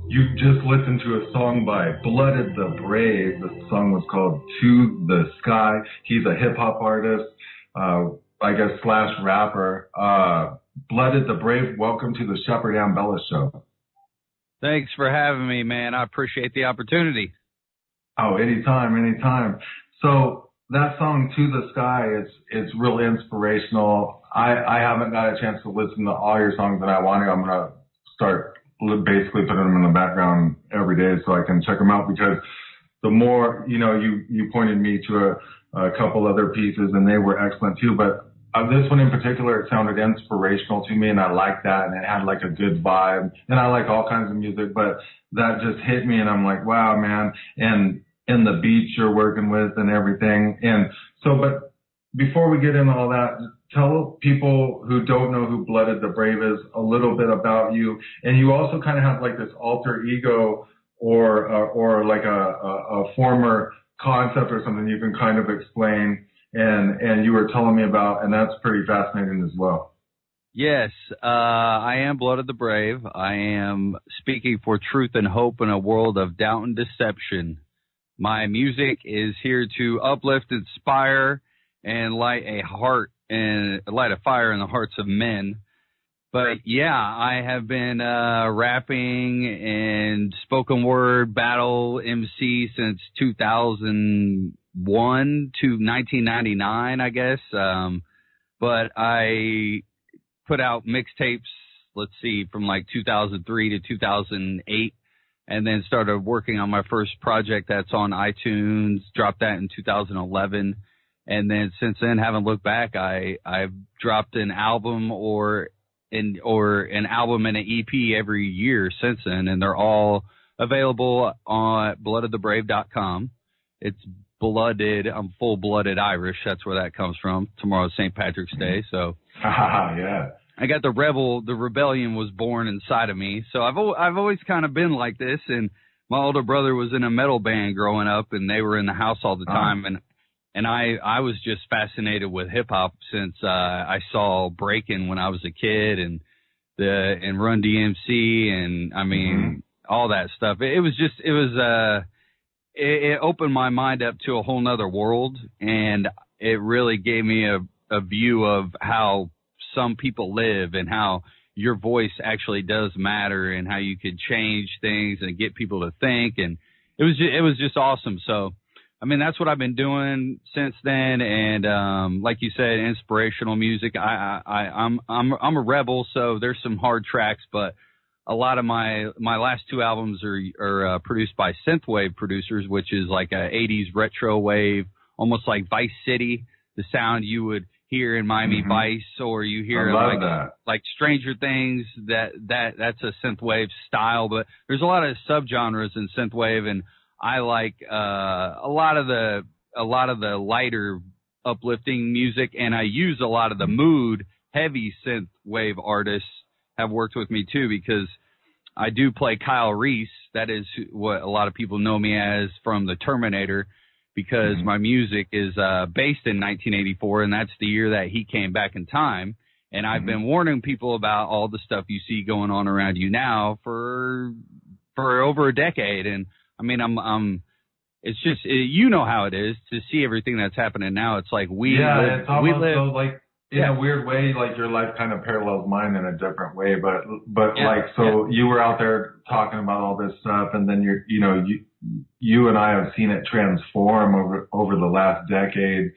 You just listened to a song by Blooded the Brave. The song was called To the Sky. He's a hip-hop artist, I guess, / rapper. Blooded the Brave, welcome to the Shepard Ambellas Show. Thanks for having me, man. I appreciate the opportunity. Oh, anytime. So that song, To the Sky, it's really inspirational. I haven't got a chance to listen to all your songs that I want to. I'm going to start basically putting them in the background every day so I can check them out, because the more, you pointed me to a couple other pieces and they were excellent too, but this one in particular, it sounded inspirational to me and I liked that, and it had like a good vibe, and I like all kinds of music, but that just hit me and I'm like, wow, man. And the beats you're working with and everything. And so, but before we get into all that, tell people who don't know who Blooded the Brave is a little bit about you. And you also kind of have like this alter ego or like a former concept or something you can kind of explain. And you were telling me about, and that's pretty fascinating as well. Yes, I am Blooded the Brave. I am speaking for truth and hope in a world of doubt and deception. My music is here to uplift, inspire, and light a fire in the hearts of men. But yeah, I have been rapping and spoken word battle MC since 2001 to 1999, I guess. But I put out mixtapes, from like 2003 to 2008, and then started working on my first project that's on iTunes, dropped that in 2011. And then since then, haven't looked back. I've dropped an album or an album and an EP every year since then, and they're all available on bloodedthebrave.com. It's blooded. I'm full-blooded Irish. That's where that comes from. Tomorrow's St. Patrick's Day, so yeah. I got the rebellion was born inside of me. So I've always kind of been like this. And my older brother was in a metal band growing up, and they were in the house all the time. And I was just fascinated with hip hop since I saw Breakin' when I was a kid, and Run DMC, and I mean all that stuff. It opened my mind up to a whole nother world, and it really gave me a view of how some people live and how your voice actually does matter and how you could change things and get people to think. And it was just awesome. So, I mean, that's what I've been doing since then. And, like you said, inspirational music. I'm a rebel, so there's some hard tracks, but a lot of my last two albums are produced by synth-wave producers, which is like a 80s retro wave, almost like Vice City, the sound you would hear in Miami Vice, or you hear like Stranger Things. That's a synthwave style, but there's a lot of subgenres in synthwave, and I like a lot of the lighter, uplifting music, and I use a lot of the mood heavy synthwave artists have worked with me too, because I do play Kyle Reese. That is what a lot of people know me as from the Terminator, because my music is based in 1984, and that's the year that he came back in time. And I've been warning people about all the stuff you see going on around you now for over a decade. And I mean, it's just, you know how it is to see everything that's happening now. It's like it's almost so like, in a weird way, like your life kind of parallels mine in a different way, but you were out there talking about all this stuff, and then you and I have seen it transform over the last decade,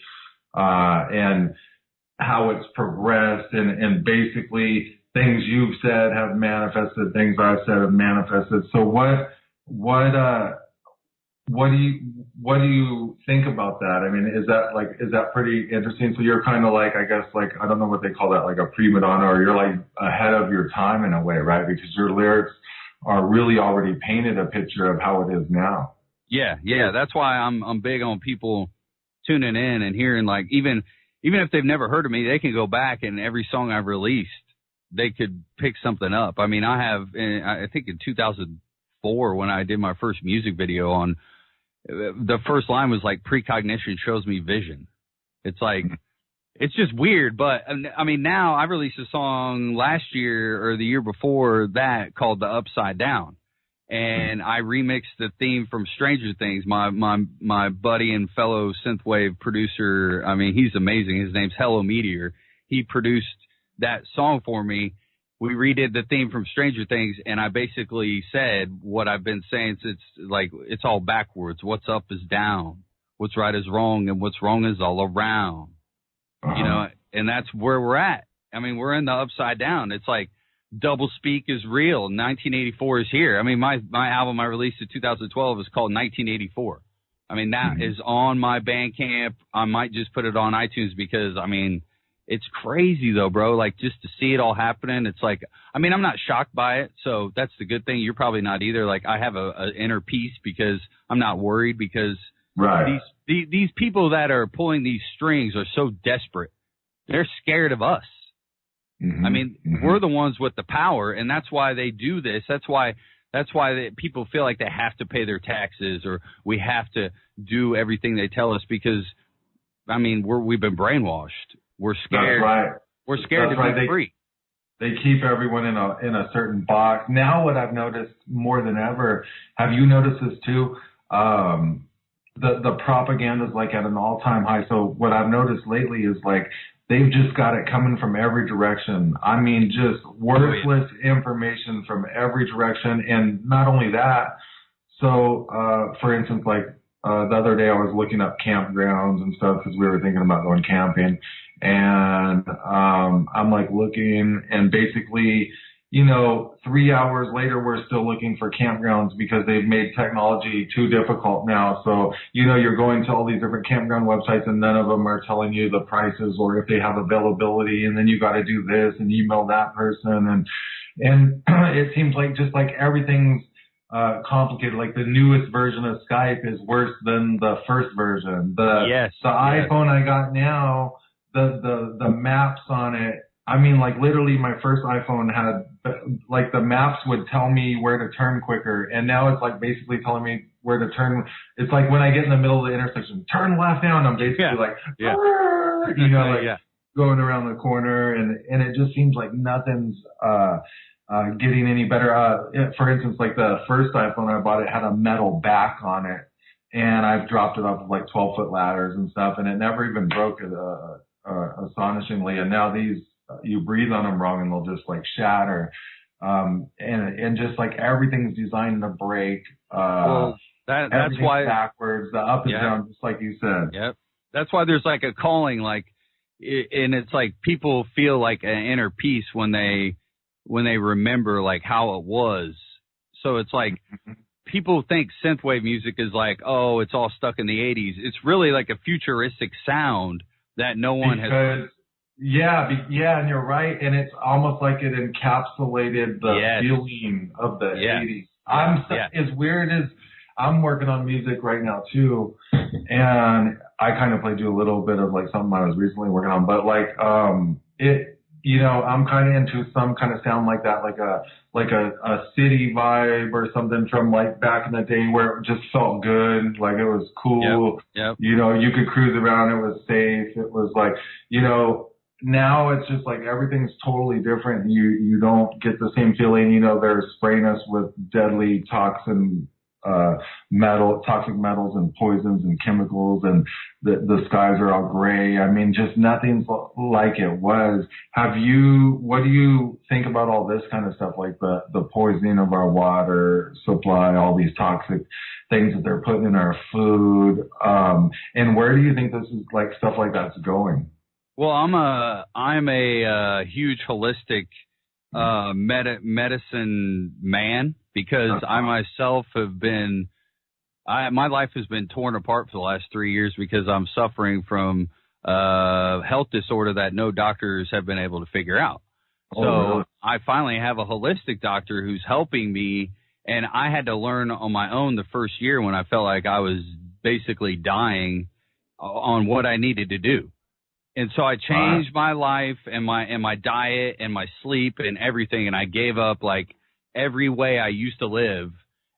and how it's progressed, and basically things you've said have manifested, things I've said have manifested. So what do you think about that? I mean, is that pretty interesting? So you're kind of like, I guess, like, I don't know what they call that, like a prima donna, or you're like ahead of your time in a way, right? Because your lyrics are really already painted a picture of how it is now. Yeah. That's why I'm big on people tuning in and hearing, like, even if they've never heard of me, they can go back, and every song I've released, they could pick something up. I mean, I think in 2004, when I did my first music video on, the first line was like, precognition shows me vision. It's like, it's just weird. But I mean, now I released a song last year or the year before that called The Upside Down. and I remixed the theme from Stranger Things. My buddy and fellow synthwave producer, I mean, he's amazing. His name's Hello Meteor. He produced that song for me. We redid the theme from Stranger Things, and I basically said what I've been saying since, like, it's all backwards. What's up is down. What's right is wrong, and what's wrong is all around. You know, and that's where we're at. I mean, we're in the upside down. It's like doublespeak is real. 1984 is here. I mean, my album I released in 2012 is called 1984. I mean, that is on my Bandcamp. I might just put it on iTunes because, I mean, it's crazy though, bro. Like, just to see it all happening, it's like, I mean, I'm not shocked by it, so that's the good thing. You're probably not either. Like, I have a inner peace because I'm not worried because these people that are pulling these strings are so desperate. They're scared of us. I mean, we're the ones with the power, and that's why they do this. That's why people feel like they have to pay their taxes, or we have to do everything they tell us because, I mean, we've been brainwashed. We're scared. That's right. We're scared to be free. They keep everyone in a certain box. Now, what I've noticed more than ever, have you noticed this too? The propaganda is like at an all-time high. So what I've noticed lately is like they've just got it coming from every direction. I mean, just worthless information from every direction. And not only that, so for instance, like the other day I was looking up campgrounds and stuff because we were thinking about going camping. And I'm like looking, and basically, you know, 3 hours later, we're still looking for campgrounds because they've made technology too difficult now. So, you know, you're going to all these different campground websites and none of them are telling you the prices or if they have availability. And then you got to do this and email that person. And it seems like just like everything's complicated. Like the newest version of Skype is worse than the first version. The iPhone I got now, the maps on it, I mean, like literally my first iPhone had, like the maps would tell me where to turn quicker. And now it's like basically telling me where to turn. It's like when I get in the middle of the intersection, turn left now, and I'm basically you know, like going around the corner. And it just seems like nothing's getting any better. For instance, like the first iPhone I bought, it had a metal back on it. And I've dropped it off of like 12-foot ladders and stuff. And it never even broke it, astonishingly. And now these, you breathe on them wrong and they'll just like shatter. And just like everything's designed to break. That's why backwards, the up and down, just like you said. Yep. That's why there's like a calling, like, and it's like people feel like an inner peace when they remember like how it was. So it's like people think synthwave music is like, oh, it's all stuck in the 80s. It's really like a futuristic sound that no one has. Yeah, and you're right. And it's almost like it encapsulated the feeling of the 80s. As weird as I'm working on music right now too, and I kind of do a little bit of like something I was recently working on, but like you know, I'm kind of into some kind of sound like that, like a city vibe or something from like back in the day where it just felt good, like it was cool. Yep. You know, you could cruise around, it was safe. It was like, you know, now it's just like everything's totally different. You don't get the same feeling. You know, they're spraying us with deadly toxic metals and poisons and chemicals, and the skies are all gray. I mean, just nothing's like it was. What do you think about all this kind of stuff, like the poisoning of our water supply, all these toxic things that they're putting in our food, and where do you think this is, like, stuff like that's going? Well, I'm a huge holistic medicine man, because I myself have been, my life has been torn apart for the last 3 years because I'm suffering from health disorder that no doctors have been able to figure out. So I finally have a holistic doctor who's helping me, and I had to learn on my own the first year when I felt like I was basically dying on what I needed to do. And so I changed my life and my diet and my sleep and everything, and I gave up like every way I used to live.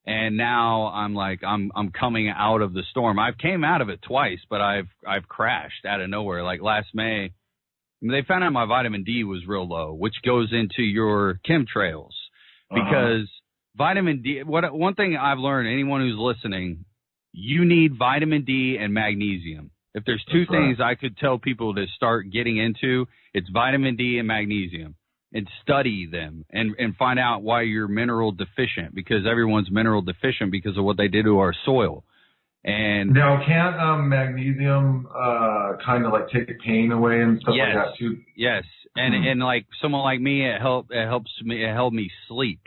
And now I'm like I'm coming out of the storm. I've came out of it twice, but I've crashed out of nowhere. Like last May, they found out my vitamin D was real low, which goes into your chemtrails, because vitamin D. One thing I've learned, anyone who's listening, you need vitamin D and magnesium. If there's two things I could tell people to start getting into, it's vitamin D and magnesium, and study them and find out why you're mineral deficient, because everyone's mineral deficient because of what they did to our soil. And now, can't magnesium kind of like take the pain away and stuff like that too? Yes, and like someone like me, it helped me sleep.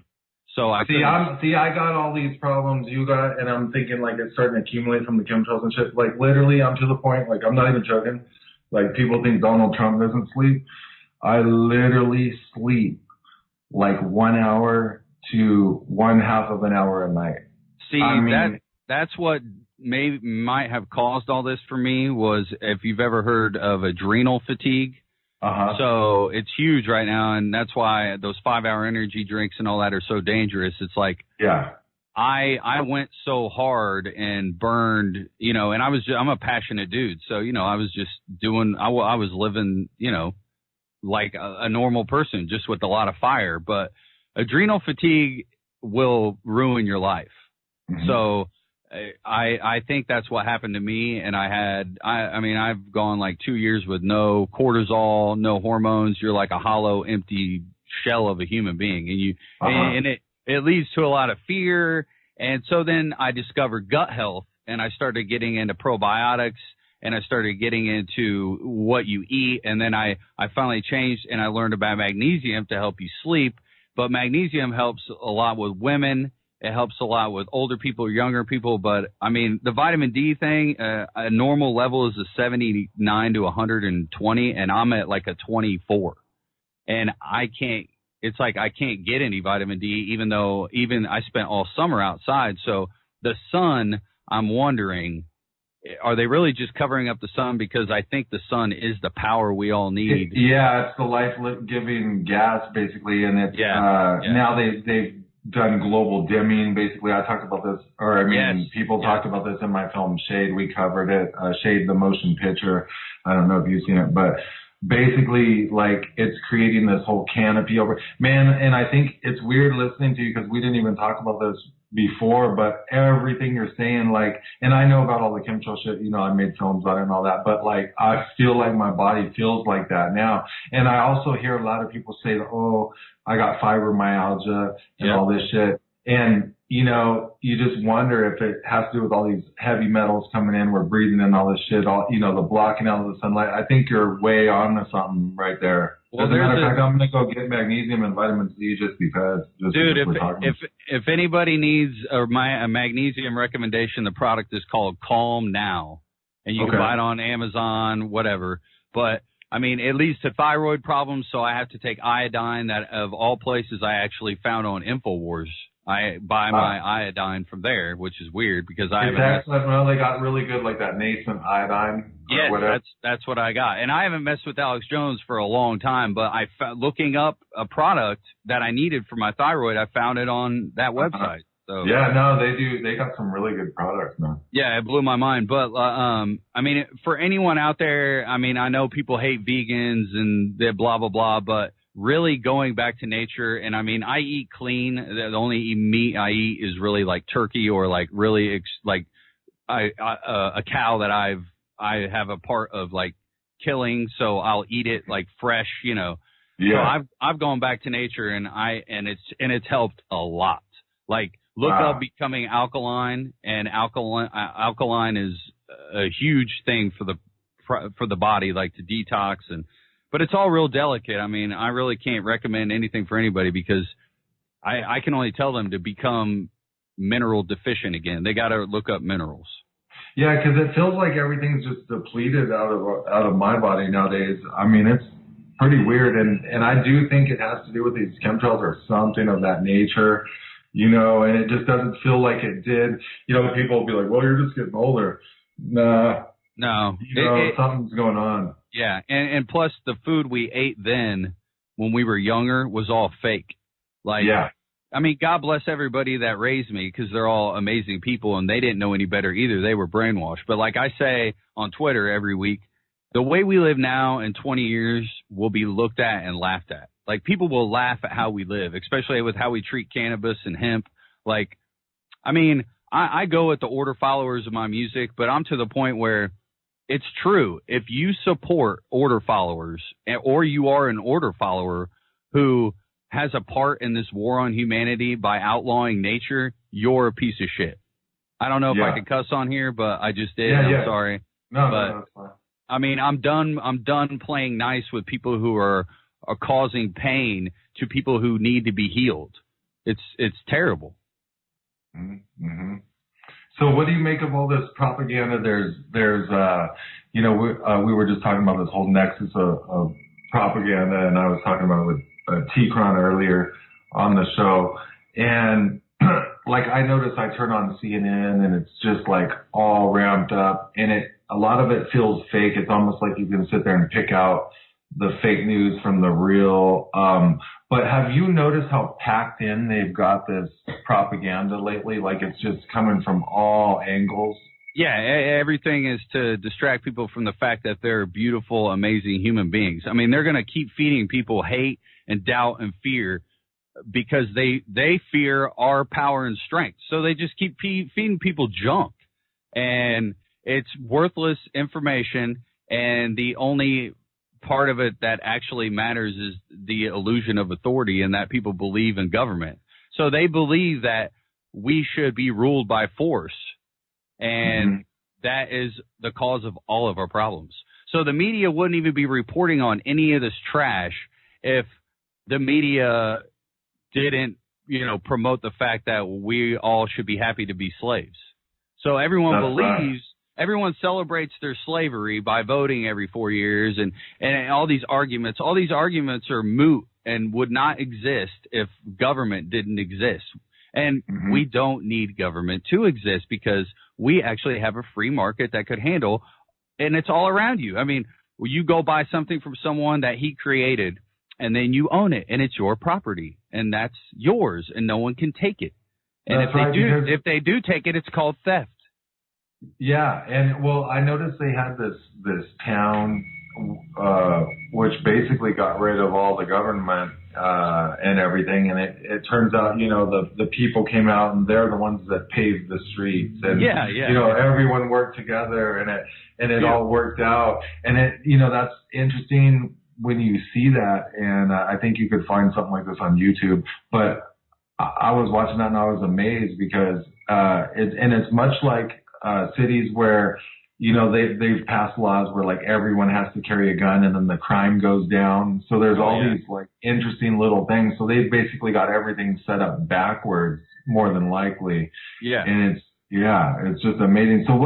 So I got all these problems you got, and I'm thinking like it's starting to accumulate from the chemtrails and shit. Like literally, I'm to the point, like I'm not even joking. Like people think Donald Trump doesn't sleep. I literally sleep like 1 hour to 1/2 of an hour a night. See, that's what might have caused all this for me, was if you've ever heard of adrenal fatigue. So it's huge right now, and that's why those 5-hour energy drinks and all that are so dangerous. It's like, I went so hard and burned, you know, and I'm a passionate dude. So, you know, I was just doing, I was living, you know, like a normal person, just with a lot of fire. But adrenal fatigue will ruin your life. So I think that's what happened to me. And I mean, I've gone like 2 years with no cortisol, no hormones. You're like a hollow, empty shell of a human being. And it leads to a lot of fear. And so then I discovered gut health, and I started getting into probiotics, and I started getting into what you eat. And then I finally changed, and I learned about magnesium to help you sleep. But magnesium helps a lot with women. It helps a lot with older people, younger people. But, I mean, the vitamin D thing, a normal level is a 79 to 120, and I'm at like a 24. And I can't get any vitamin D, even though I spent all summer outside. So the sun, I'm wondering, are they really just covering up the sun? Because I think the sun is the power we all need. It's the life-giving gas, basically. And it's now they've done global dimming, basically. I talked about this, people talked about this in my film Shade. We covered it, Shade, the motion picture. I don't know if you've seen it, but basically, like, it's creating this whole canopy over, man. And I think it's weird listening to you, because we didn't even talk about this before, but everything you're saying, like, and I know about all the chemtrail shit, you know, I made films about it and all that, but like, I feel like my body feels like that now. And I also hear a lot of people say, oh, I got fibromyalgia and all this shit. And, you know, you just wonder if it has to do with all these heavy metals coming in. We're breathing in all this shit, all, you know, the blocking out of the sunlight. I think you're way on to something right there. As a matter of fact, I'm going to go get magnesium and vitamin C just because. Dude, if anybody needs a magnesium recommendation, the product is called Calm Now. And you can buy it on Amazon, whatever. But, I mean, it leads to thyroid problems, so I have to take iodine that, of all places, I actually found on InfoWars. I buy my iodine from there, which is weird because I haven't. Well, they got really good, like that nascent iodine. Yes, that's what I got. And I haven't messed with Alex Jones for a long time, but looking up a product that I needed for my thyroid, I found it on that website. So yeah, no, they do. They got some really good products, man. Yeah, it blew my mind. But I mean, for anyone out there, I mean, I know people hate vegans and they're blah blah blah, but really going back to nature, and I mean, I eat clean. The only meat I eat is really like turkey or like really a cow that I have a part of like killing, so I'll eat it like fresh, you know. Yeah. So I've gone back to nature, and it's helped a lot. Like look up becoming alkaline, and alkaline is a huge thing for the body, like to detox but it's all real delicate. I mean, I really can't recommend anything for anybody because I can only tell them to become mineral deficient again. They got to look up minerals. Yeah, because it feels like everything's just depleted out of my body nowadays. I mean, it's pretty weird, and I do think it has to do with these chemtrails or something of that nature, you know. And it just doesn't feel like it did. You know, people will be like, "Well, you're just getting older." Nah. No, you know, something's going on. Yeah, and plus the food we ate then when we were younger was all fake. Like, yeah. I mean, God bless everybody that raised me because they're all amazing people and they didn't know any better either. They were brainwashed. But like I say on Twitter every week, the way we live now in 20 years will be looked at and laughed at. Like people will laugh at how we live, especially with how we treat cannabis and hemp. Like, I mean, I go with the order followers of my music, but I'm to the point where it's true. If you support order followers, or you are an order follower who has a part in this war on humanity by outlawing nature, you're a piece of shit. I don't know if I could cuss on here, but I just did. I'm sorry. No, that's fine. I mean, I'm done playing nice with people who are causing pain to people who need to be healed. It's terrible. Mm-hmm. So what do you make of all this propaganda? There's we were just talking about this whole nexus of propaganda, and I was talking about it with T-Cron earlier on the show, and like I noticed I turn on CNN and it's just like all ramped up, and a lot of it feels fake. It's almost like you can sit there and pick out the fake news from the real. But have you noticed how packed in they've got this propaganda lately? Like it's just coming from all angles. Yeah, everything is to distract people from the fact that they're beautiful, amazing human beings. I mean, they're going to keep feeding people hate and doubt and fear because they fear our power and strength. So they just keep feeding people junk. And it's worthless information, and the only part of it that actually matters is the illusion of authority and that people believe in government. So they believe that we should be ruled by force, and that is the cause of all of our problems. So the media wouldn't even be reporting on any of this trash if the media didn't, promote the fact that we all should be happy to be slaves. So everyone believes, everyone celebrates their slavery by voting every 4 years, and all these arguments are moot and would not exist if government didn't exist. And we don't need government to exist because we actually have a free market that could handle, and it's all around you. I mean, you go buy something from someone that he created, and then you own it, and it's your property, and that's yours, and no one can take it. And if they do take it, it's called theft. Yeah, and well, I noticed they had this town which basically got rid of all the government and everything, and it turns out the people came out and they're the ones that paved the streets, and everyone worked together, and it all worked out, and that's interesting when you see that, and I think you could find something like this on YouTube, but I was watching that and I was amazed because it's much like cities where they've passed laws where like everyone has to carry a gun and then the crime goes down. So there's all these like interesting little things. So they've basically got everything set up backwards more than likely. Yeah. And it's just amazing. So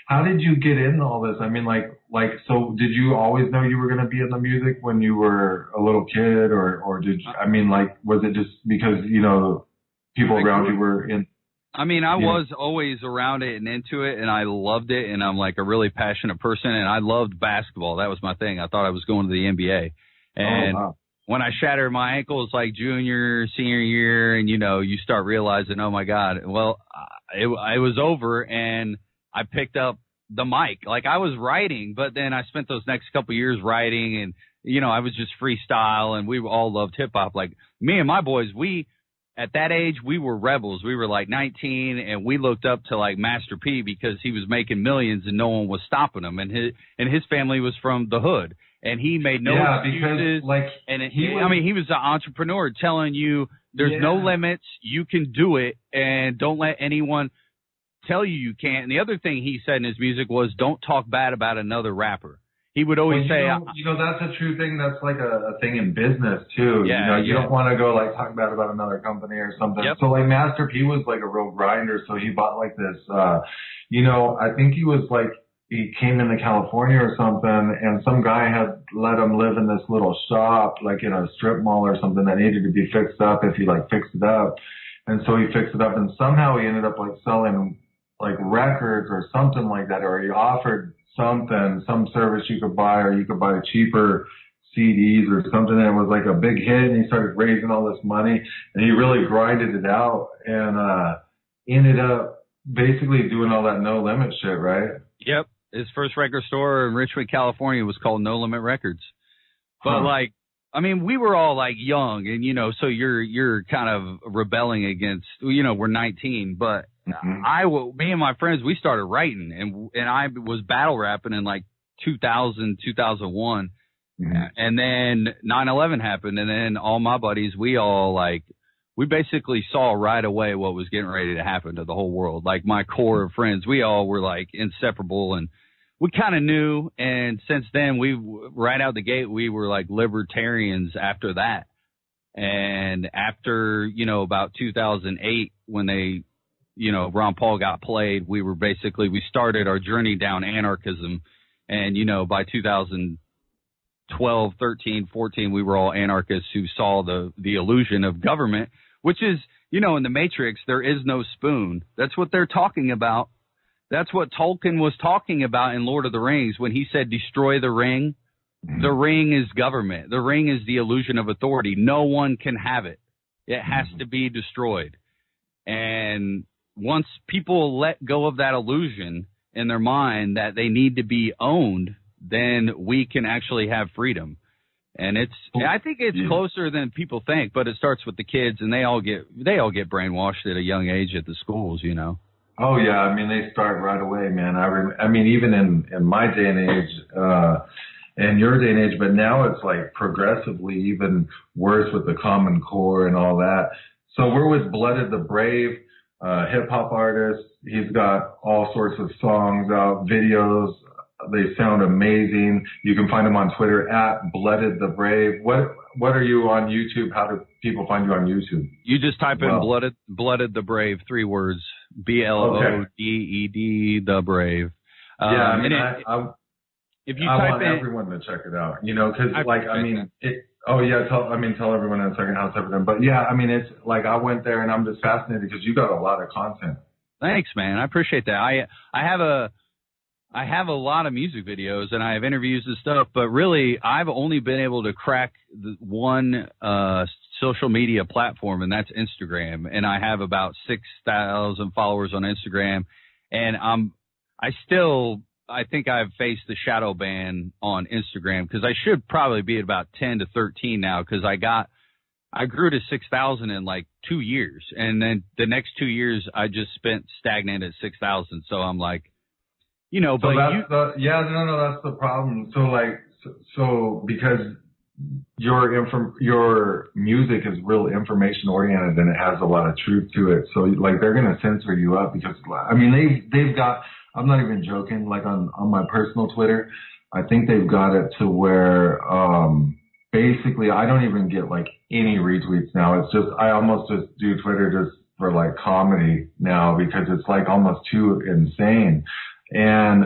how did you get into all this? I mean, so did you always know you were going to be in the music when you were a little kid, or was it just because, people around you were in? I mean, I was always around it and into it, and I loved it, and I'm like a really passionate person, and I loved basketball. That was my thing. I thought I was going to the NBA. And when I shattered my ankles like junior, senior year, and, you start realizing, oh, my God, well, it was over, and I picked up the mic. Like, I was writing, but then I spent those next couple of years writing, and, I was just freestyle, and we all loved hip-hop. Like, me and my boys, at that age, we were rebels. We were like 19, and we looked up to like Master P because he was making millions and no one was stopping him. And his family was from the hood, and he made no excuses. He was an entrepreneur telling you there's no limits, you can do it, and don't let anyone tell you can't. And the other thing he said in his music was, don't talk bad about another rapper. He would always say, that's a true thing. That's like a thing in business too. You don't want to go like talk bad about another company or something. Yep. So like Master P was like a real grinder. So he bought like this, I think he came into California or something, and some guy had let him live in this little shop, like in a strip mall or something that needed to be fixed up if he like fixed it up. And so he fixed it up, and somehow he ended up like selling like records or something like that, or he offered some service you could buy, or you could buy cheaper CDs or something, and it was like a big hit, and he started raising all this money, and he really grinded it out, and ended up basically doing all that No Limit shit, right? Yep. His first record store in Richmond, California was called No Limit Records. But I mean, we were all like young, and so you're kind of rebelling against. We're 19, but me and my friends, we started writing, and I was battle rapping in like 2000, 2001, and then 9/11 happened, and then all my buddies, we basically saw right away what was getting ready to happen to the whole world. Like my core of friends, we all were like inseparable, and we kind of knew. And since then, right out the gate, we were like libertarians after that. And after, about 2008, when Ron Paul got played, we started our journey down anarchism. And, by 2012, 13, 14, we were all anarchists who saw the illusion of government, which is, in the Matrix, there is no spoon. That's what they're talking about. That's what Tolkien was talking about in Lord of the Rings when he said, destroy the ring. The ring is government. The ring is the illusion of authority. No one can have it. It has to be destroyed. And once people let go of that illusion in their mind that they need to be owned, then we can actually have freedom. And I think it's closer than people think, but it starts with the kids, and they all get brainwashed at a young age at the schools, Oh yeah, I mean they start right away, man. I mean even in my day and age, and your day and age, but now it's like progressively even worse with the Common Core and all that. So we're with Blooded the Brave, hip hop artist. He's got all sorts of songs out, videos. They sound amazing. You can find him on Twitter at Blooded the Brave. What are you on YouTube? How do people find you on YouTube? You just type in Blooded the Brave, 3 words. BLODED the Brave. Yeah, I mean, if you I type want everyone to check it out, because tell everyone in a second how it's ever done. But yeah, I mean, it's like I went there and I'm just fascinated because you got a lot of content. Thanks, man. I appreciate that. I have a lot of music videos and I have interviews and stuff, but really I've only been able to crack one social media platform, and that's Instagram. And I have about 6,000 followers on Instagram, and I think I've faced the shadow ban on Instagram because I should probably be at about 10 to 13 now because I grew to 6,000 in like 2 years, and then the next 2 years I just spent stagnant at 6,000. So I'm like, that's the problem. So because your music is real information oriented and it has a lot of truth to it. So like they're gonna censor you up because I mean they've got, I'm not even joking, like on my personal Twitter, I think they've got it to where basically I don't even get like any retweets now. It's just I almost just do Twitter just for like comedy now because it's like almost too insane. And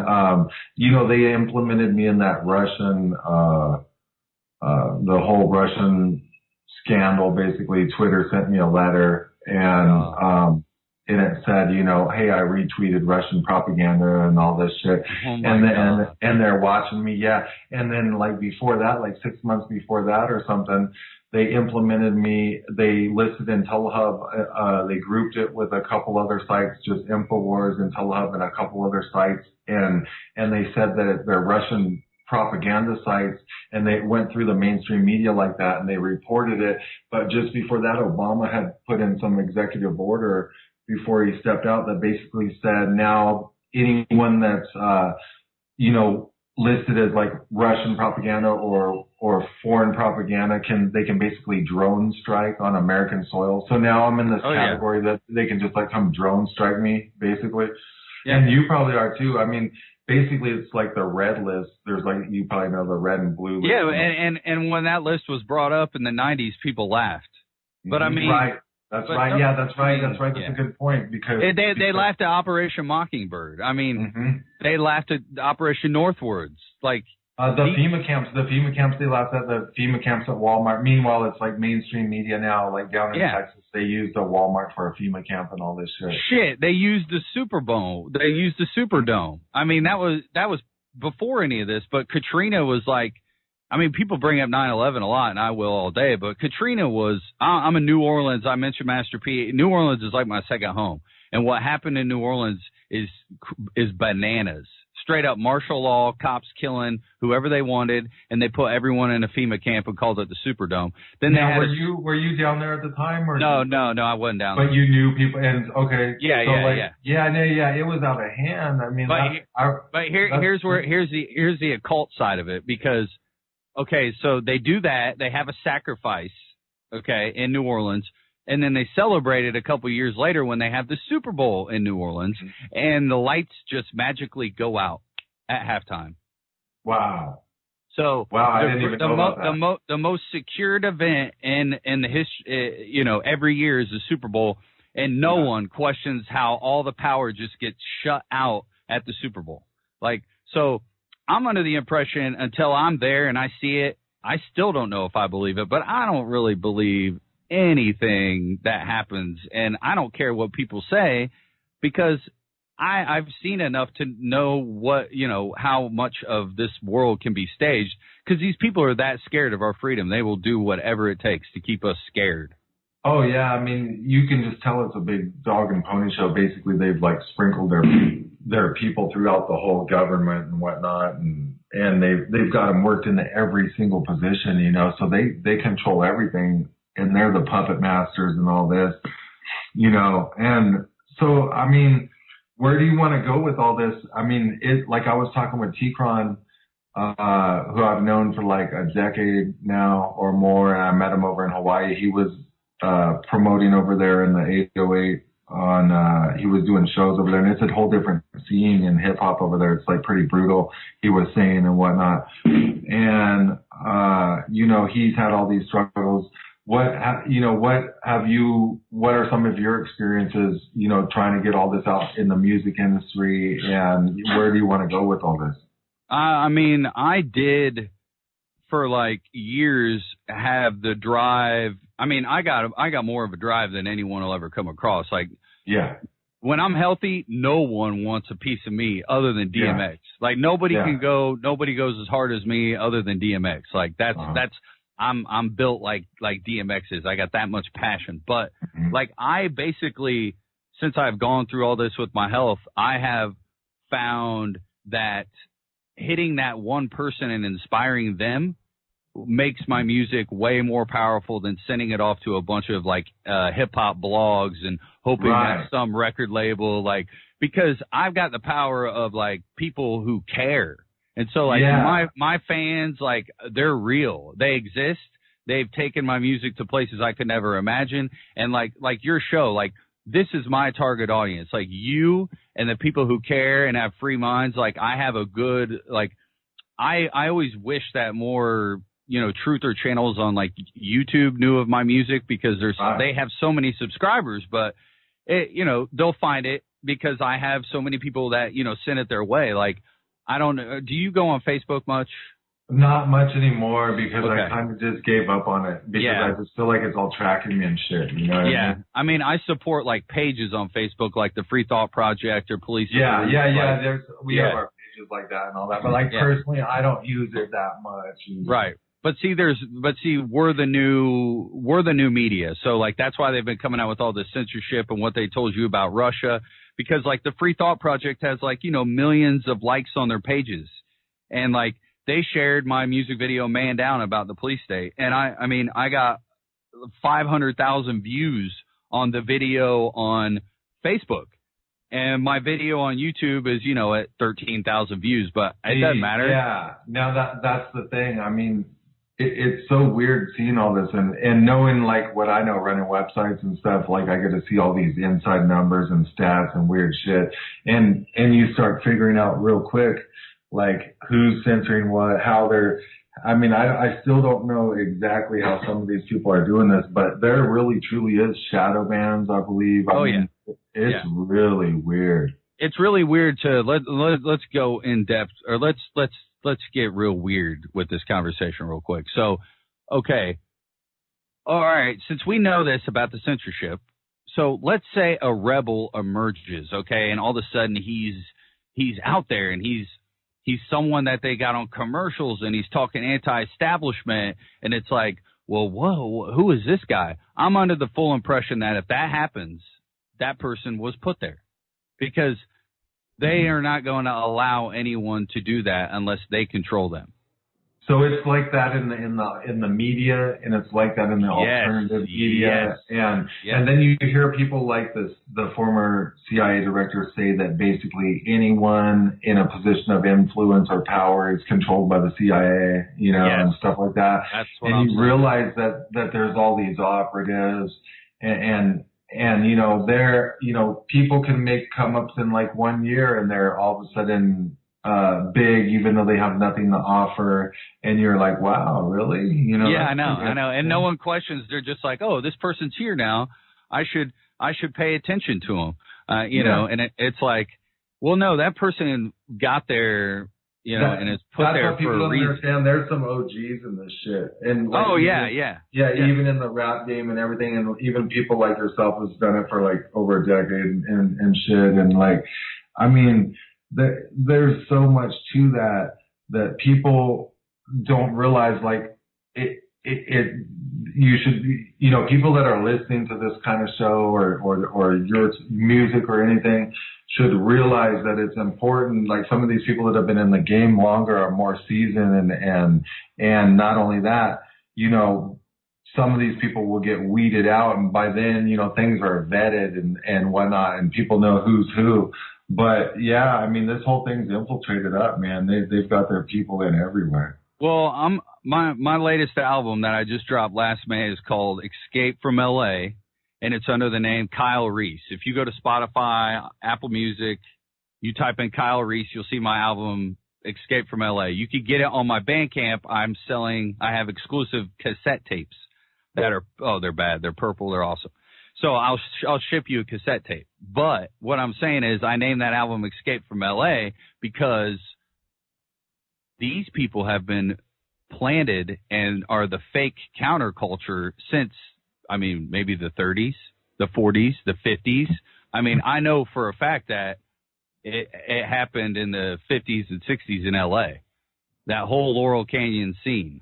they implemented me in that Russian the whole Russian scandal. Basically, Twitter sent me a letter and it said, hey, I retweeted Russian propaganda and all this shit. Oh and they're watching me. Yeah. And then like before that, like 6 months before that or something, they implemented me. They listed Intellihub. They grouped it with a couple other sites, just InfoWars, Intellihub, and a couple other sites. And they said that they're Russian propaganda sites, and they went through the mainstream media like that, and they reported it. But just before that, Obama had put in some executive order before he stepped out that basically said now anyone that's, listed as like Russian propaganda or foreign propaganda they can basically drone strike on American soil. So now I'm in this category that they can just like come drone strike me basically. Yeah. And you probably are too. I mean, basically it's like the red list. There's like, you probably know the red and blue list. Yeah. And when that list was brought up in the 90s, people laughed. But I mean, right. That's right. Yeah, that's right. That's right. That's a good point because they laughed at Operation Mockingbird. I mean, they laughed at Operation Northwards. Like the FEMA camps, they laughed at the FEMA camps at Walmart. Meanwhile, it's like mainstream media now, like down in Texas, they used a Walmart for a FEMA camp and all this shit. They used the Super Bowl. They used the Superdome. I mean, that was before any of this. But Katrina was like, I mean, people bring up 9/11 a lot, and I will all day, but Katrina was, I'm in New Orleans. I mentioned Master P. New Orleans is like my second home. And what happened in New Orleans is bananas, straight up martial law, cops killing whoever they wanted, and they put everyone in a FEMA camp and called it the Superdome. Then now, were you down there at the time, or no, I wasn't down there. But you knew people, and okay, yeah, it was out of hand. I mean, here's the occult side of it, because okay, so they do that, they have a sacrifice, okay, in New Orleans. And then they celebrate it a couple years later when they have the Super Bowl in New Orleans, and the lights just magically go out at halftime. Wow. So I didn't even know about that. The most secured event in the history, every year is the Super Bowl, and no one questions how all the power just gets shut out at the Super Bowl. Like, so I'm under the impression until I'm there and I see it, I still don't know if I believe it, but I don't really believe anything that happens, and I don't care what people say, because I've seen enough to know what, how much of this world can be staged, because these people are that scared of our freedom. They will do whatever it takes to keep us scared. Oh yeah, I mean, you can just tell it's a big dog and pony show. Basically, they've like sprinkled their people throughout the whole government and whatnot, and they've got them worked into every single position, so they control everything. And they're the puppet masters and all this, and so, I mean, where do you want to go with all this? I mean, like I was talking with T-Cron, who I've known for like a decade now or more, and I met him over in Hawaii. He was, promoting over there in the 808 he was doing shows over there, and it's a whole different scene in hip hop over there. It's like pretty brutal, he was saying and whatnot. And, he's had all these struggles. What are some of your experiences, trying to get all this out in the music industry, and where do you want to go with all this? I mean, I did for like years have the drive. I mean, I got more of a drive than anyone will ever come across. Like, yeah, when I'm healthy, no one wants a piece of me other than DMX. Yeah. Like nobody goes as hard as me other than DMX. Like that's I'm built like DMX is. I got that much passion. But like I basically, since I've gone through all this with my health, I have found that hitting that one person and inspiring them makes my music way more powerful than sending it off to a bunch of like hip hop blogs and hoping that some record label, like, because I've got the power of like people who care. And so, like, my fans, like, they're real. They exist. They've taken my music to places I could never imagine. And, like your show, like, this is my target audience. Like, you and the people who care and have free minds, like, I have a good, like, I always wish that more, truther channels on, like, YouTube knew of my music, because they have so many subscribers. But, they'll find it because I have so many people that, send it their way. Like, I don't know. Do you go on Facebook much? Not much anymore, because I kind of just gave up on it, because I just feel like it's all tracking me and shit. You know what I mean? I mean, I support like pages on Facebook, like the Free Thought Project or Police. We have our pages like that and all that, but like personally, I don't use it that much. Right. But we're the new media. So like, that's why they've been coming out with all this censorship and what they told you about Russia. Because like the Free Thought Project has like, millions of likes on their pages. And like they shared my music video Man Down about the police state. And I mean, I got 500,000 views on the video on Facebook. And my video on YouTube is, at 13,000 views, but it doesn't matter. Yeah. Now that's the thing. I mean, it's so weird seeing all this and knowing like what I know running websites and stuff. Like I get to see all these inside numbers and stats and weird shit. And you start figuring out real quick, like who's censoring what, how they're, I mean, I still don't know exactly how some of these people are doing this, but there really truly is shadow bans, I believe. It's really weird. It's really weird to let's go in depth, or let's get real weird with this conversation real quick. So, okay. All right. Since we know this about the censorship, so let's say a rebel emerges, okay, and all of a sudden he's out there and he's someone that they got on commercials and he's talking anti-establishment, and it's like, well, whoa, who is this guy? I'm under the full impression that if that happens, that person was put there, because they are not going to allow anyone to do that unless they control them. So it's like that in the media, and it's like that in the alternative media, and then you hear people like the former CIA director say that basically anyone in a position of influence or power is controlled by the CIA, and stuff like that. That's what and you realize that there's all these operatives, and they're people can make come ups in like 1 year, and they're all of a sudden big, even though they have nothing to offer, and you're like, wow, really? Yeah, I know, and no one questions. They're just like, oh, this person's here now. I should pay attention to him, and it's like, well, no, that person got there, and it's put there for a reason. Understand. There's some OGs in this shit, and like, even in the rap game and everything, and even people like yourself who's done it for like over a decade and shit, and like, I mean. There's so much to that people don't realize. Like you should, people that are listening to this kind of show or your music or anything should realize that it's important. Like some of these people that have been in the game longer are more seasoned, and not only that, some of these people will get weeded out, and by then, things are vetted and whatnot, and people know who's who. But yeah, I mean, this whole thing's infiltrated up, man. They've got their people in everywhere. Well, my latest album that I just dropped last May is called Escape from LA, and it's under the name Kyle Reese. If you go to Spotify, Apple Music, you type in Kyle Reese, you'll see my album Escape from LA. You can get it on my Bandcamp. I have exclusive cassette tapes that are, they're bad. They're purple. They're awesome. So I'll ship you a cassette tape. But what I'm saying is I named that album Escape from LA because these people have been planted and are the fake counterculture since, maybe the 30s, the 40s, the 50s. I know for a fact that it happened in the 50s and 60s in LA, that whole Laurel Canyon scene.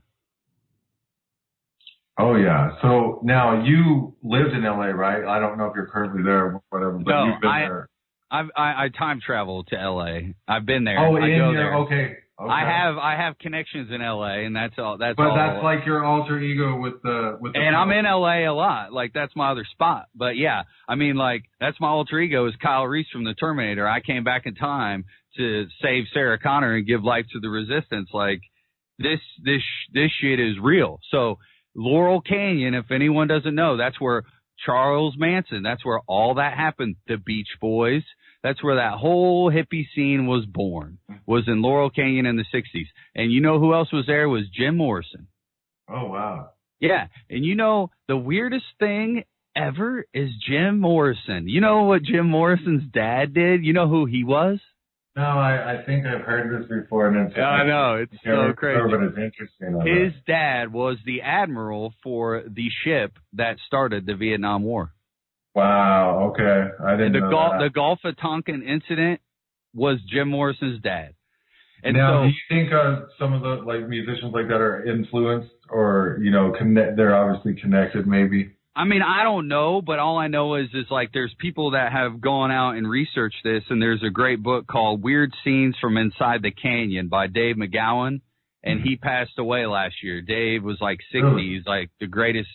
Oh, yeah. So now you lived in LA, right? I don't know if you're currently there or whatever, but you've been there. I time travel to LA. I've been there. Oh, I go there. Okay. I have connections in LA, and that's all. That's like your alter ego with the. And I'm in LA a lot. Like that's my other spot. But yeah, that's my alter ego is Kyle Reese from the Terminator. I came back in time to save Sarah Connor and give life to the resistance. Like this shit is real. So. Laurel Canyon, if anyone doesn't know, that's where Charles Manson, that's where all that happened. The Beach Boys, that's where that whole hippie scene was born, was in Laurel Canyon in the 60s. And you know who else was there? Was Jim Morrison. Oh, wow. Yeah. And the weirdest thing ever is Jim Morrison. You know what Jim Morrison's dad did? You know who he was? No, I think I've heard this before, and it's I know it's so crazy. But it's interesting. His dad was the admiral for the ship that started the Vietnam War. Wow. Okay, I didn't know that. The Gulf of Tonkin incident was Jim Morrison's dad. And now, do you think some of the musicians like that are influenced, or they're obviously connected, maybe? I don't know, but all I know is like there's people that have gone out and researched this, and there's a great book called Weird Scenes from Inside the Canyon by Dave McGowan, and he passed away last year. Dave was like 60. He's like the greatest.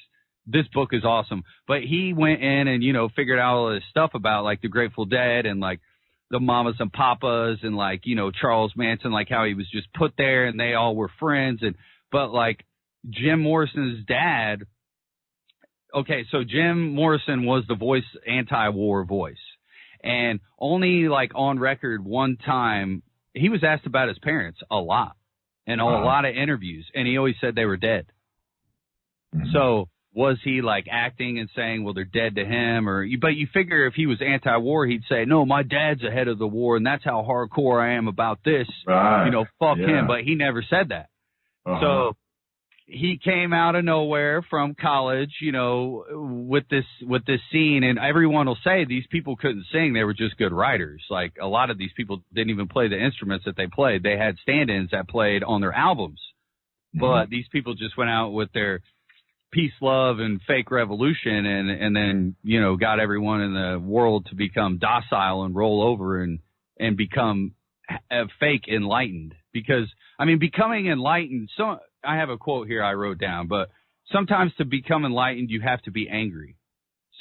This book is awesome. But he went in and, figured out all this stuff about like the Grateful Dead and like the Mamas and Papas and like, Charles Manson, like how he was just put there and they all were friends. But like Jim Morrison's dad. Okay, so Jim Morrison was the anti-war voice. And only like on record one time, he was asked about his parents a lot in a lot of interviews, and he always said they were dead. Mm-hmm. So was he like acting and saying, well, they're dead to him? But you figure if he was anti-war, he'd say, no, my dad's ahead of the war, and that's how hardcore I am about this. Right. Fuck him. But he never said that. So he came out of nowhere from college, with this scene, and everyone will say these people couldn't sing. They were just good writers. Like a lot of these people didn't even play the instruments that they played. They had stand-ins that played on their albums. Mm-hmm. But these people just went out with their peace, love, and fake revolution and then, got everyone in the world to become docile and roll over and and become fake enlightened. Because, I mean, becoming enlightened, so I have a quote here I wrote down, but sometimes to become enlightened, you have to be angry.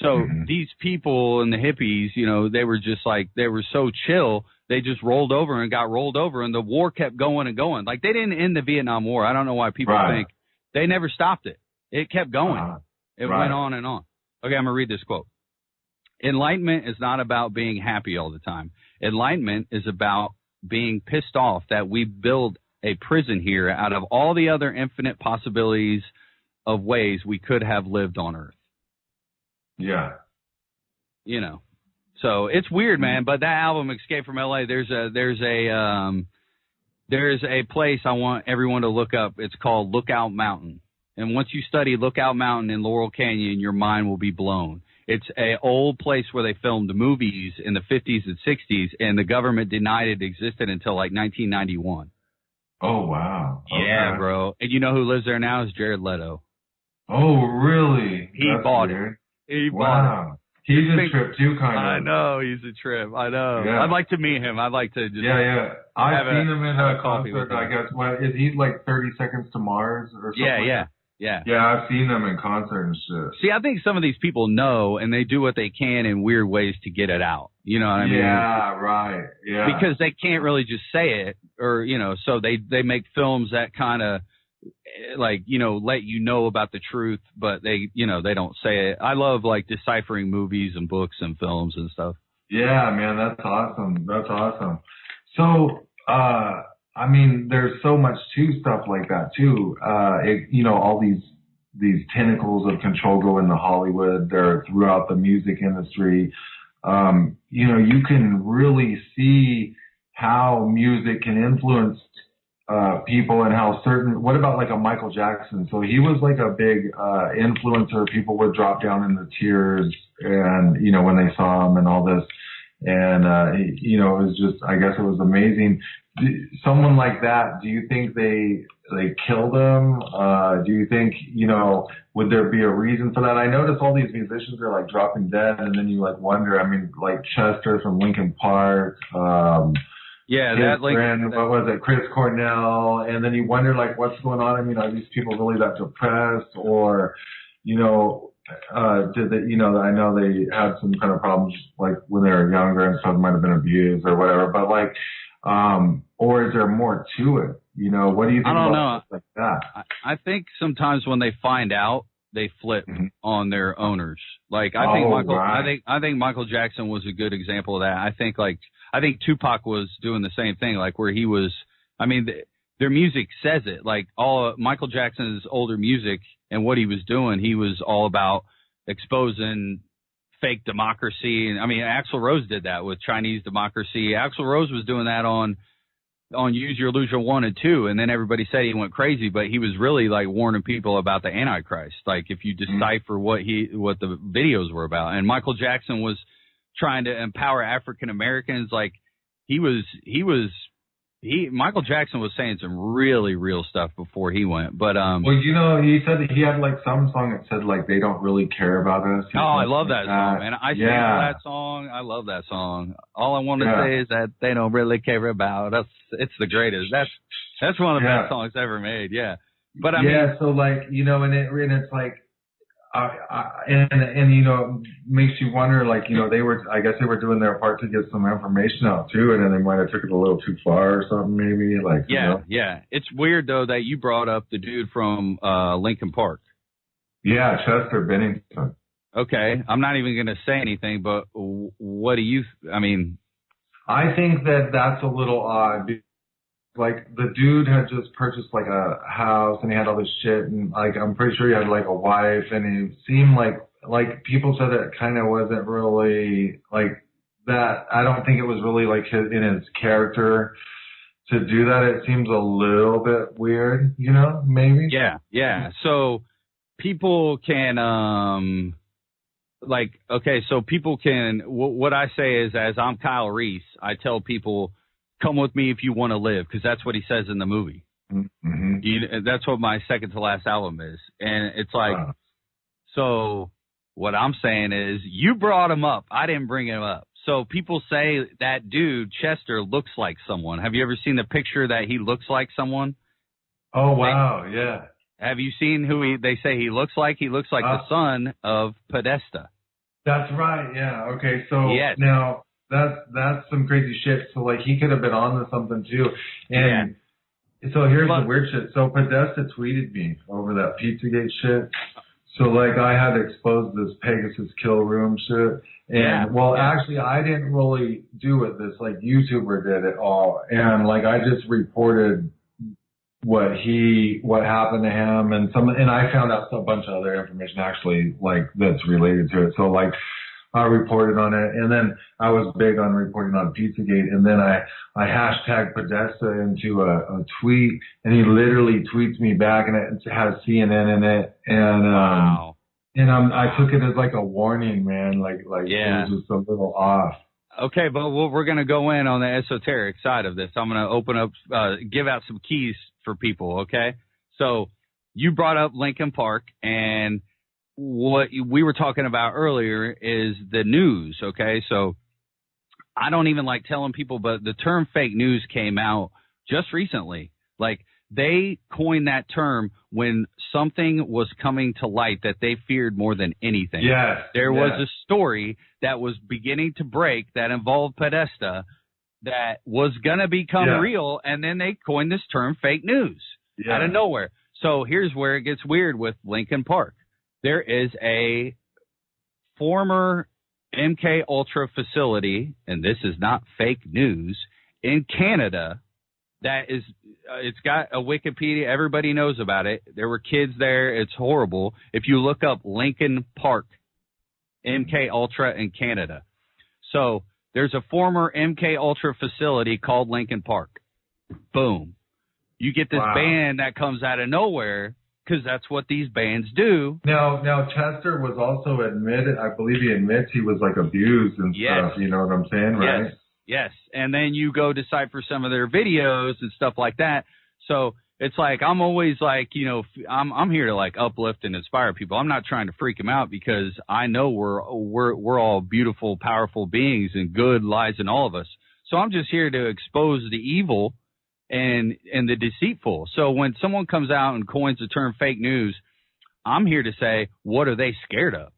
So these people and the hippies, you know, they were just like, they were so chill, they just rolled over and got rolled over, and the war kept going and going. Like, they didn't end the Vietnam War. I don't know why people think. They never stopped it. It kept going. It went on and on. Okay, I'm going to read this quote. Enlightenment is not about being happy all the time. Enlightenment is about being pissed off that we build a prison here out of all the other infinite possibilities of ways we could have lived on Earth. Yeah. You know, so it's weird, man. But that album, Escape from LA, there's a place I want everyone to look up. It's called Lookout Mountain. And once you study Lookout Mountain in Laurel Canyon, your mind will be blown. It's an old place where they filmed movies in the 50s and 60s, and the government denied it existed until like 1991. Oh, wow. Yeah, bro. And you know who lives there now is Jared Leto. Oh, really? He bought it. He bought it. He's a trip too, kind of. I know, he's a trip. I know. Yeah. I'd like to meet him. I'd like to just I've seen him in a concert, I guess. Well, is he like 30 Seconds to Mars or something? Yeah. Yeah, I've seen them in concert and shit. See, I think some of these people know, and they do what they can in weird ways to get it out. You know what I mean? Yeah, right. Yeah. Because they can't really just say it, or, you know, so they make films that kind of, like, you know, let you know about the truth, but they, you know, they don't say it. I love, like, deciphering movies and books and films and stuff. Yeah, man, that's awesome. That's awesome. So, I mean, there's so much to stuff like that too. You know, all these tentacles of control go into Hollywood. They're throughout the music industry. You know, you can really see how music can influence people, and how what about like a Michael Jackson? So he was like a big influencer. People would drop down in the tears, and, you know, when they saw him and all this. And, you know, it was just, I guess it was amazing. Someone like that, do you think they killed him? Do you think, you know, would there be a reason for that? I notice all these musicians are like dropping dead, and then you like wonder, I mean, like Chester from Linkin Park, that friend, what was it, Chris Cornell, and then you wonder like what's going on. I mean, are these people really that depressed, or, you know, did they, you know, I know they had some kind of problems like when they were younger and stuff, might have been abused or whatever, but like, or is there more to it? You know, what do you think? I don't know. Like that? I think sometimes when they find out, they flip on their owners. Like, I think Michael Jackson was a good example of that. I think Tupac was doing the same thing, like where he was, I mean, their music says it. Like, all Michael Jackson's older music and what he was doing, he was all about exposing fake democracy. And I mean, Axl Rose did that with Chinese democracy. Axl Rose was doing that on Use Your Illusion 1 and 2, and then everybody said he went crazy, but he was really like warning people about the Antichrist. Like, if you decipher what the videos were about. And Michael Jackson was trying to empower African Americans. Like, Michael Jackson was saying some really real stuff before he went. But well, you know, he said that he had like some song that said like they don't really care about us. I love that song, man. I sample that song. I love that song. All I want to say is that they don't really care about us. It's the greatest. That's one of the best songs ever made. Yeah. But I mean, so like, you know, and it's like, and you know, makes you wonder, like, you know, I guess they were doing their part to get some information out too, and then they might have took it a little too far or something, maybe. Like, you know? It's weird though that you brought up the dude from Linkin Park. Yeah, Chester Bennington. Okay, I'm not even going to say anything, but what do you? I mean, I think that's a little odd. Like, the dude had just purchased like a house, and he had all this shit, and like, I'm pretty sure he had like a wife, and he seemed like people said that it kind of wasn't really like that. I don't think it was really like in his character to do that. It seems a little bit weird, you know, maybe. Yeah. So people can, like, okay, so people can, what I say is, as I'm Kyle Reese, I tell people, come with me if you want to live, because that's what he says in the movie. That's what my second to last album is. And it's like, so what I'm saying is, you brought him up. I didn't bring him up. So people say that dude, Chester, looks like someone. Have you ever seen the picture that he looks like someone? Oh, wow, yeah. Have you seen who they say he looks like? He looks like the son of Podesta. That's right, yeah. Okay, so yes. Now that's some crazy shit. So, like, he could have been on to something, too. And so here's the weird shit. So Podesta tweeted me over that Pizzagate shit. So, like, I had exposed this Pegasus Kill Room shit. And, actually, I didn't really do it. This, like, YouTuber did it all. And, like, I just reported what happened to him. And I found out a bunch of other information, actually, like, that's related to it. So, like, I reported on it. And then I was big on reporting on Pizzagate. And then I hashtagged Podesta into a tweet. And he literally tweets me back, and it has CNN in it. And, wow. And I took it as like a warning, man. Like it was just a little off. Okay, but we're going to go in on the esoteric side of this. I'm going to open up, give out some keys for people, okay? So you brought up Linkin Park, and what we were talking about earlier is the news, okay? So I don't even like telling people, but the term fake news came out just recently. Like, they coined that term when something was coming to light that they feared more than anything. Yes. There was a story that was beginning to break that involved Podesta that was going to become real, and then they coined this term fake news out of nowhere. So here's where it gets weird with Linkin Park. There is a former MK Ultra facility, and this is not fake news, in Canada that is it's got a Wikipedia. Everybody knows about it. There were kids there. It's horrible. If you look up Linkin Park, MK Ultra in Canada. So there's a former MK Ultra facility called Linkin Park. Boom. You get this band that comes out of nowhere, because that's what these bands do. Now Chester was also admitted, I believe he admits he was like abused and stuff. You know what I'm saying, right? Yes. And then you go decipher some of their videos and stuff like that. So it's like, I'm always like, you know, I'm here to like uplift and inspire people. I'm not trying to freak them out, because I know we're all beautiful, powerful beings, and good lies in all of us. So I'm just here to expose the evil and the deceitful. So when someone comes out and coins the term fake news, I'm here to say, what are they scared of?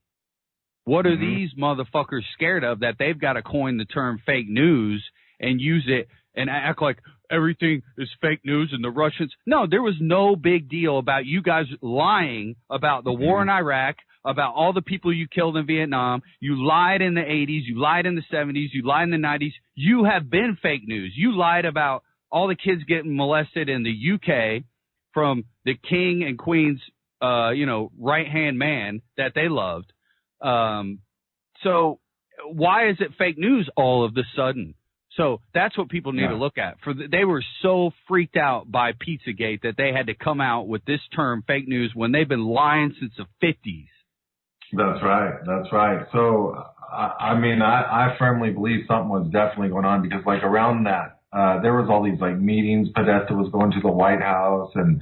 What are these motherfuckers scared of that they've got to coin the term fake news and use it and act like everything is fake news and the Russians? No, there was no big deal about you guys lying about the war in Iraq, about all the people you killed in Vietnam. You lied in the 80s. You lied in the 70s. You lied in the 90s. You have been fake news. You lied about all the kids getting molested in the UK from the king and queen's, right-hand man that they loved. So why is it fake news all of a sudden? So that's what people need to look at. They were so freaked out by Pizzagate that they had to come out with this term fake news when they've been lying since the 50s. That's right. So, I firmly believe something was definitely going on, because like around that, there was all these like meetings. Podesta was going to the White House, and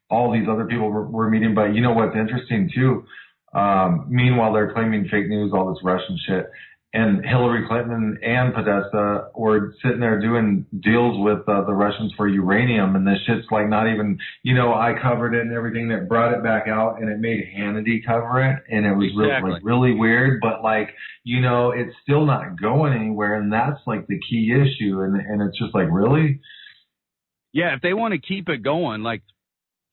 all these other people were meeting. But you know what's interesting too? Meanwhile, they're claiming fake news, all this Russian shit. And Hillary Clinton and Podesta were sitting there doing deals with the Russians for uranium. And this shit's like not even, I covered it and everything that brought it back out, and it made Hannity cover it. And it was really weird. But like, it's still not going anywhere. And that's like the key issue. And it's just like, really? Yeah, if they want to keep it going, like,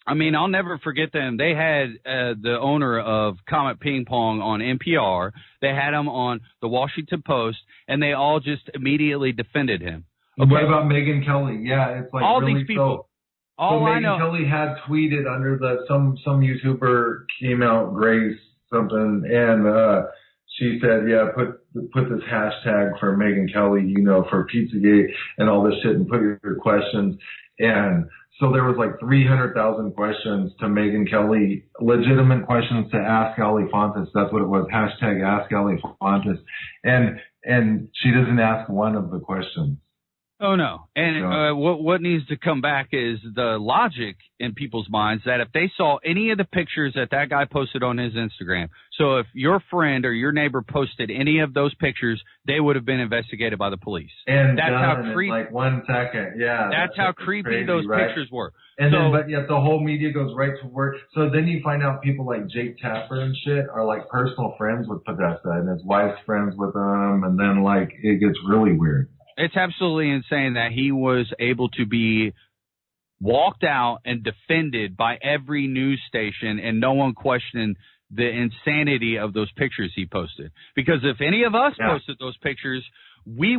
I'll never forget them. They had the owner of Comet Ping Pong on NPR. They had him on the Washington Post, and they all just immediately defended him. Okay. What about Megyn Kelly? Yeah, it's like all really these people. So Megyn Kelly had tweeted under some YouTuber came out, Grace something, and she said, put this hashtag for Megyn Kelly, for Pizzagate and all this shit, and put your questions. And so there was like 300,000 questions to Megyn Kelly, legitimate questions to Ask Ali Fontes. That's what it was. Hashtag Ask Ali Fontes. And she doesn't ask one of the questions. Oh no! And what needs to come back is the logic in people's minds that if they saw any of the pictures that guy posted on his Instagram, so if your friend or your neighbor posted any of those pictures, they would have been investigated by the police. And that's how creepy. Like 1 second, yeah. That's how creepy crazy, those pictures were. And then, but yet the whole media goes right to work. So then you find out people like Jake Tapper and shit are like personal friends with Podesta, and his wife's friends with him, and then like it gets really weird. It's absolutely insane that he was able to be walked out and defended by every news station and no one questioned the insanity of those pictures he posted. Because if any of us posted those pictures, we'd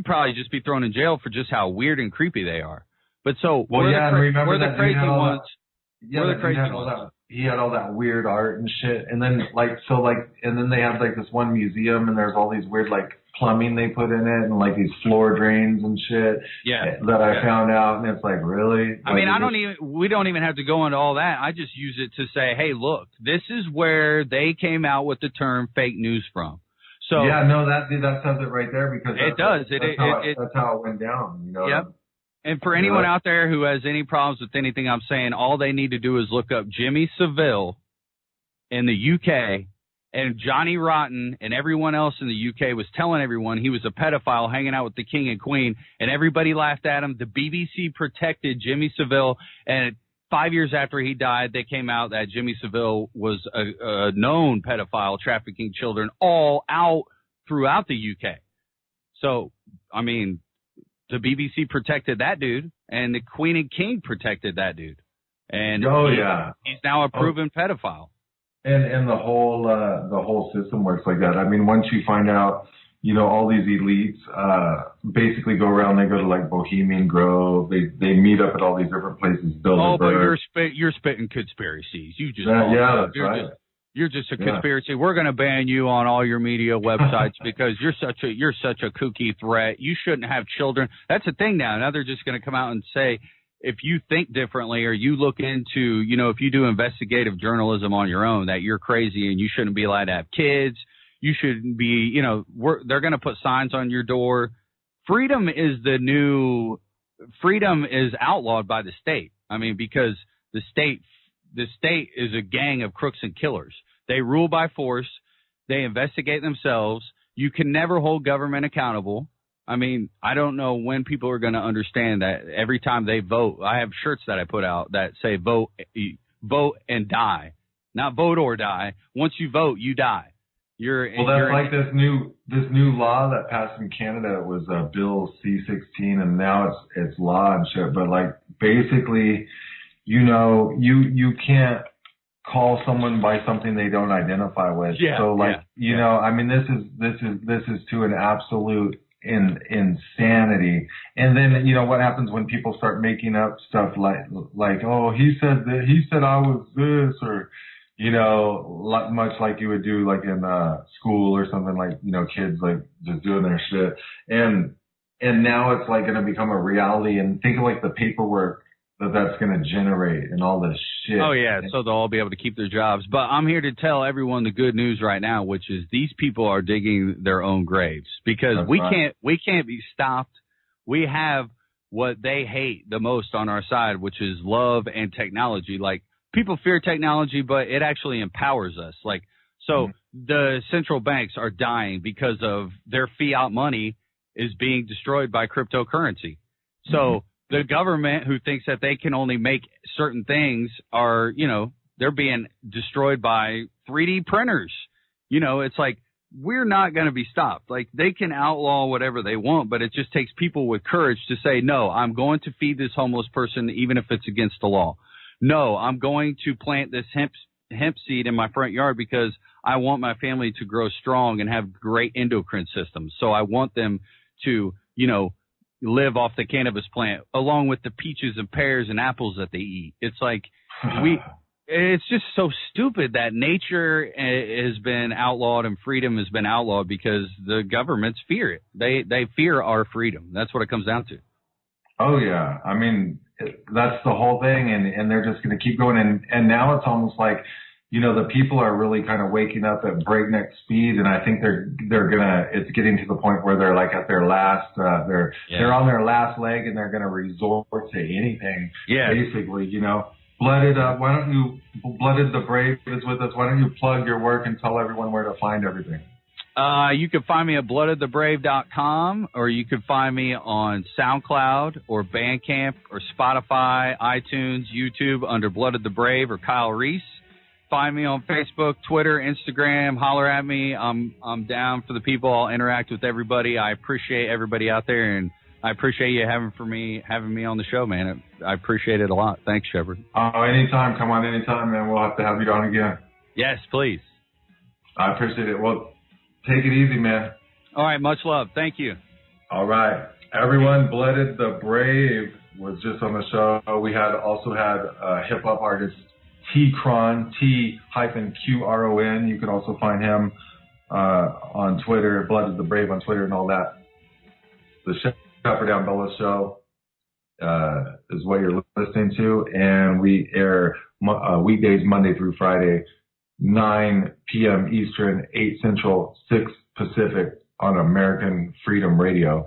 probably just be thrown in jail for just how weird and creepy they are. But so we're the crazy ones. We're the crazy ones. He had all that weird art and shit. And then and then they have like this one museum and there's all these weird like plumbing they put in it and like these floor drains and shit that I found out, and it's like, really? I mean, we don't even have to go into all that. I just use it to say, hey, look, this is where they came out with the term fake news from. So yeah, no, that says it right there, because it does. That's how it went down, you know? Yep. And for anyone out there who has any problems with anything I'm saying, all they need to do is look up Jimmy Savile in the UK, and Johnny Rotten and everyone else in the UK was telling everyone he was a pedophile hanging out with the king and queen, and everybody laughed at him. The BBC protected Jimmy Savile, and 5 years after he died, they came out that Jimmy Savile was a known pedophile, trafficking children all out throughout the UK. So, I mean, the BBC protected that dude, and the Queen and King protected that dude. And he's now a proven pedophile. And the whole system works like that. I mean, once you find out, you know, all these elites basically go around. They go to like Bohemian Grove. They meet up at all these different places. But you're spitting conspiracies. You just that's right. You're just a conspiracy. We're going to ban you on all your media websites because you're such a kooky threat. You shouldn't have children. That's the thing now. Now they're just going to come out and say, if you think differently or you look into, you know, if you do investigative journalism on your own, that you're crazy and you shouldn't be allowed to have kids. You shouldn't be, you know, they're going to put signs on your door. Freedom is outlawed by the state. I mean, because the state is a gang of crooks and killers. They rule by force. They investigate themselves. You can never hold government accountable. I mean, I don't know when people are going to understand that every time they vote. I have shirts that I put out that say vote and die, not vote or die. Once you vote, you die. This new law that passed in Canada. It was Bill C-16, and now it's law and shit. But like basically, you know, you can't call someone by something they don't identify with. You know, I mean, this is to an absolute insanity. And then, you know, what happens when people start making up stuff like, oh, he said I was this, or, you know, much like you would do like in school or something, like, you know, kids like just doing their shit. And now it's like going to become a reality, and think of like the paperwork that's going to generate and all this shit. Oh, yeah, so they'll all be able to keep their jobs. But I'm here to tell everyone the good news right now, which is these people are digging their own graves, because we can't be stopped. We have what they hate the most on our side, which is love and technology. Like, people fear technology, but it actually empowers us. Like, so the central banks are dying because of their fiat money is being destroyed by cryptocurrency. So the government, who thinks that they can only make certain things, are, you know, they're being destroyed by 3D printers. You know, it's like, we're not going to be stopped. Like, they can outlaw whatever they want, but it just takes people with courage to say, no, I'm going to feed this homeless person even if it's against the law. No, I'm going to plant this hemp seed in my front yard because I want my family to grow strong and have great endocrine systems. So I want them to, you know, live off the cannabis plant along with the peaches and pears and apples that they eat. It's like it's just so stupid that nature has been outlawed and freedom has been outlawed because the governments fear it. They fear our freedom. That's what it comes down to. Oh yeah. I mean, that's the whole thing. And they're just going to keep going. And now it's almost like, the people are really kind of waking up at breakneck speed, and I think it's getting to the point where they're like at their last, they're on their last leg, and they're going to resort to anything, basically, Blooded, Blooded the Brave is with us. Why don't you plug your work and tell everyone where to find everything? You can find me at bloodedthebrave.com, or you can find me on SoundCloud or Bandcamp or Spotify, iTunes, YouTube under Blooded the Brave or Kyle Reese. Find me on Facebook, Twitter, Instagram. Holler at me. I'm down for the people. I'll interact with everybody. I appreciate everybody out there, and I appreciate you having me on the show, man. I appreciate it a lot. Thanks, Shepard. Anytime. Come on anytime, man. We'll have to have you on again. Yes, please. I appreciate it. Well, take it easy, man. All right, much love. Thank you. All right. Everyone, Blooded the Brave was just on the show. We also had hip-hop artist T-Cron, T-Qron. You can also find him on Twitter, Blooded the Brave on Twitter and all that. The Shepard Ambellas Show is what you're listening to, and we air weekdays Monday through Friday, 9 p.m. Eastern, 8 Central, 6 Pacific on American Freedom Radio.